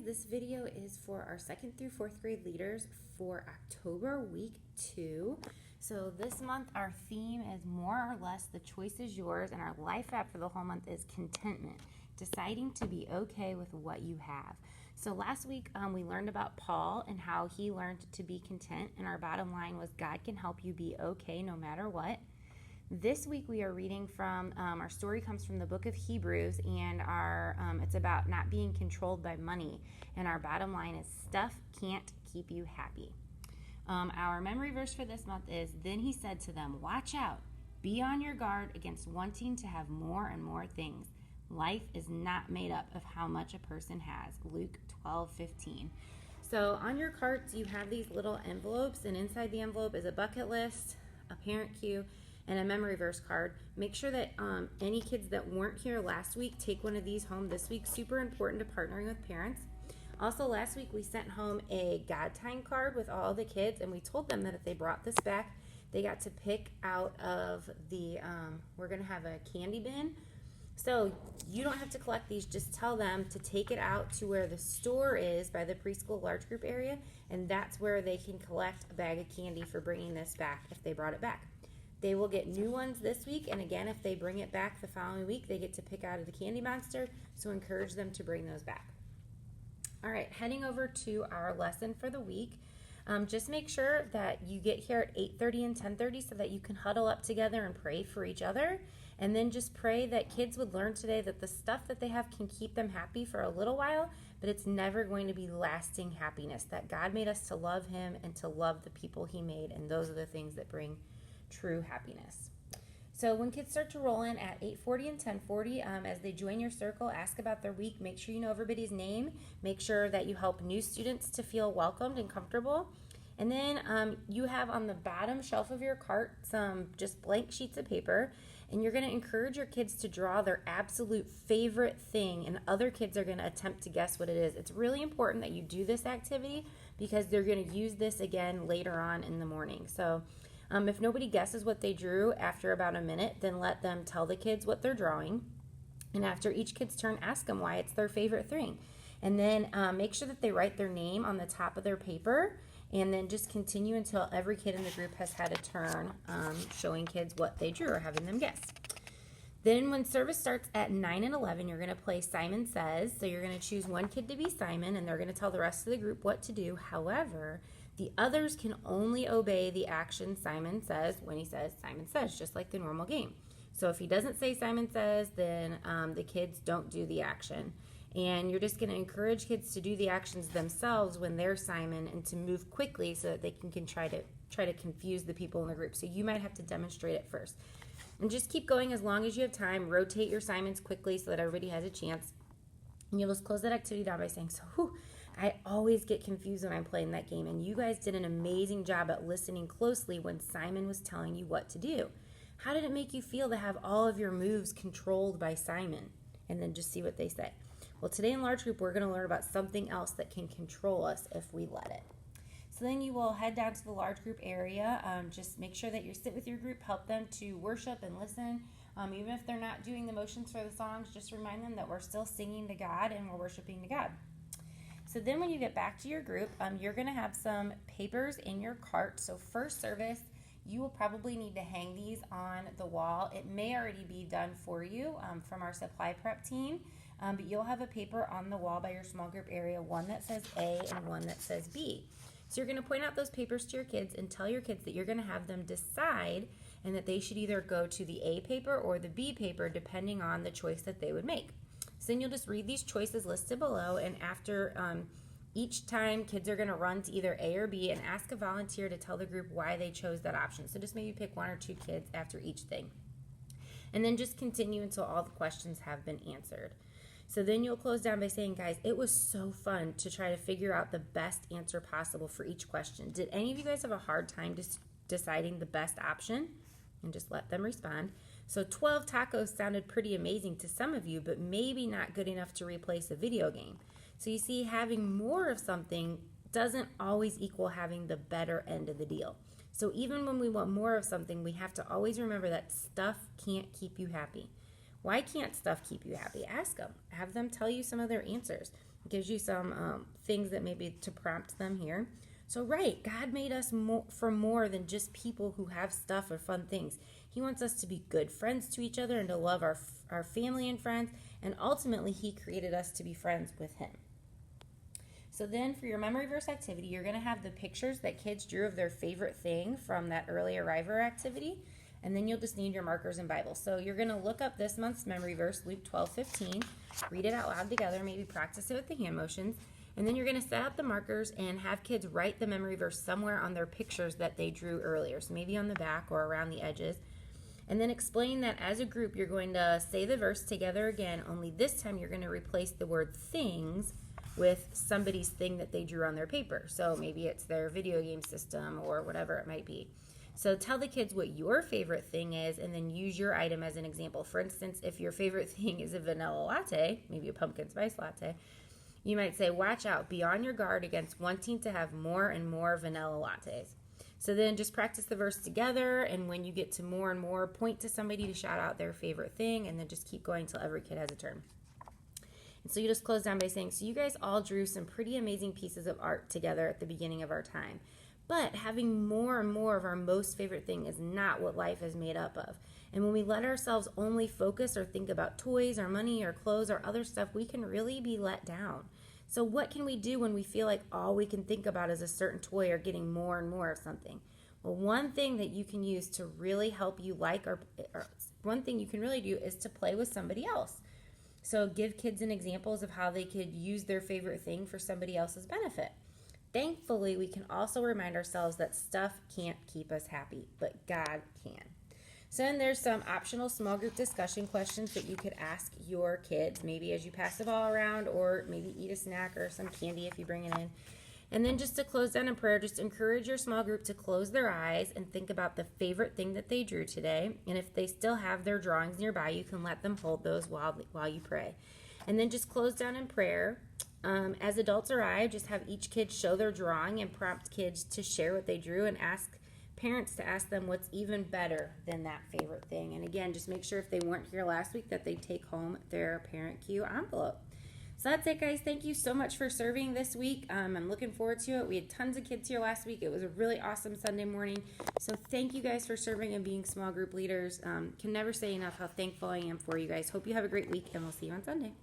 this video is for our 2nd through 4th grade leaders for October week 2. So this month our theme is more or less the choice is yours, and our life app for the whole month is contentment, deciding to be okay with what you have. So last week we learned about Paul and how he learned to be content, and our bottom line was God can help you be okay no matter what. This week we are reading from, our story comes from the book of Hebrews, and it's about not being controlled by money. And our bottom line is stuff can't keep you happy. Our memory verse for this month is, "Then he said to them, watch out, be on your guard against wanting to have more and more things. Life is not made up of how much a person has." Luke 12:15. So on your carts you have these little envelopes, and inside the envelope is a bucket list, a parent cue, and a memory verse card. Make sure that any kids that weren't here last week take one of these home this week. Super important to partnering with parents. Also, last week we sent home a God time card with all the kids, and we told them that if they brought this back, they got to pick out of the, we're going to have a candy bin. So you don't have to collect these, just tell them to take it out to where the store is by the preschool large group area, and that's where they can collect a bag of candy for bringing this back if they brought it back. They will get new ones this week, and again, if they bring it back the following week, they get to pick out of the candy monster, so encourage them to bring those back. All right, heading over to our lesson for the week. Just make sure that you get here at 8:30 and 10:30 so that you can huddle up together and pray for each other. And then just pray that kids would learn today that the stuff that they have can keep them happy for a little while, but it's never going to be lasting happiness. That God made us to love Him and to love the people He made, and those are the things that bring true happiness. So when kids start to roll in at 8:40 and 10:40, as they join your circle, ask about their week. Make sure you know everybody's name. Make sure that you help new students to feel welcomed and comfortable. And then you have on the bottom shelf of your cart some just blank sheets of paper, and you're going to encourage your kids to draw their absolute favorite thing, and other kids are going to attempt to guess what it is. It's really important that you do this activity because they're going to use this again later on in the morning. So if nobody guesses what they drew after about a minute, then let them tell the kids what they're drawing. And after each kid's turn, ask them why it's their favorite thing. And then make sure that they write their name on the top of their paper, and then just continue until every kid in the group has had a turn showing kids what they drew or having them guess. Then when service starts at 9 and 11, you're going to play Simon Says. So you're going to choose one kid to be Simon, and they're going to tell the rest of the group what to do. However, the others can only obey the action Simon says when he says Simon Says, just like the normal game. So if he doesn't say Simon Says, then the kids don't do the action. And you're just going to encourage kids to do the actions themselves when they're Simon, and to move quickly so that they can try to confuse the people in the group. So you might have to demonstrate it first. And just keep going as long as you have time. Rotate your Simons quickly so that everybody has a chance. And you'll just close that activity down by saying, I always get confused when I'm playing that game, and you guys did an amazing job at listening closely when Simon was telling you what to do. How did it make you feel to have all of your moves controlled by Simon? And then just see what they say. Well, today in large group, we're going to learn about something else that can control us if we let it. So then you will head down to the large group area. Just make sure that you sit with your group, help them to worship and listen. Even if they're not doing the motions for the songs, just remind them that we're still singing to God and we're worshiping to God. So then when you get back to your group, you're going to have some papers in your cart. So first service, you will probably need to hang these on the wall. It may already be done for you from our supply prep team, but you'll have a paper on the wall by your small group area, one that says A and one that says B. So you're going to point out those papers to your kids and tell your kids that you're going to have them decide, and that they should either go to the A paper or the B paper depending on the choice that they would make. So then you'll just read these choices listed below, and after each time, kids are going to run to either A or B and ask a volunteer to tell the group why they chose that option. So just maybe pick one or two kids after each thing. And then just continue until all the questions have been answered. So then you'll close down by saying, guys, it was so fun to try to figure out the best answer possible for each question. Did any of you guys have a hard time deciding the best option? And just let them respond. So 12 tacos sounded pretty amazing to some of you, but maybe not good enough to replace a video game. So you see, having more of something doesn't always equal having the better end of the deal. So even when we want more of something, we have to always remember that stuff can't keep you happy. Why can't stuff keep you happy? Ask them. Have them tell you some of their answers. gives you some things that maybe to prompt them here. So right, God made us for more than just people who have stuff or fun things. He wants us to be good friends to each other and to love our family and friends. And ultimately, he created us to be friends with him. So then for your memory verse activity, you're going to have the pictures that kids drew of their favorite thing from that early arriver activity. And then you'll just need your markers and Bible. So you're going to look up this month's memory verse, Luke 12:15. Read it out loud together. Maybe practice it with the hand motions. And then you're going to set out the markers and have kids write the memory verse somewhere on their pictures that they drew earlier. So maybe on the back or around the edges. And then explain that as a group, you're going to say the verse together again, only this time you're going to replace the word things with somebody's thing that they drew on their paper. So maybe it's their video game system or whatever it might be. So tell the kids what your favorite thing is and then use your item as an example. For instance, if your favorite thing is a vanilla latte, maybe a pumpkin spice latte, you might say, watch out, be on your guard against wanting to have more and more vanilla lattes. So then just practice the verse together, and when you get to more and more, point to somebody to shout out their favorite thing, and then just keep going till every kid has a turn. And so you just close down by saying, so you guys all drew some pretty amazing pieces of art together at the beginning of our time. But having more and more of our most favorite thing is not what life is made up of. And when we let ourselves only focus or think about toys or money or clothes or other stuff, we can really be let down. So what can we do when we feel like all we can think about is a certain toy or getting more and more of something? Well, one thing that you can use to really help you or one thing you can really do is to play with somebody else. So give kids an examples of how they could use their favorite thing for somebody else's benefit. Thankfully, we can also remind ourselves that stuff can't keep us happy, but God can. So then there's some optional small group discussion questions that you could ask your kids, maybe as you pass the ball around, or maybe eat a snack or some candy if you bring it in. And then just to close down in prayer, just encourage your small group to close their eyes and think about the favorite thing that they drew today. And if they still have their drawings nearby, you can let them hold those while you pray. And then just close down in prayer. As adults arrive, just have each kid show their drawing and prompt kids to share what they drew, and ask parents to ask them what's even better than that favorite thing. And again, just make sure if they weren't here last week that they take home their parent cue envelope. So that's it, guys. Thank you so much for serving this week. I'm looking forward to it. We had tons of kids here last week. It was a really awesome Sunday morning. So thank you guys for serving and being small group leaders. Can never say enough how thankful I am for you guys. Hope you have a great week, and we'll see you on Sunday.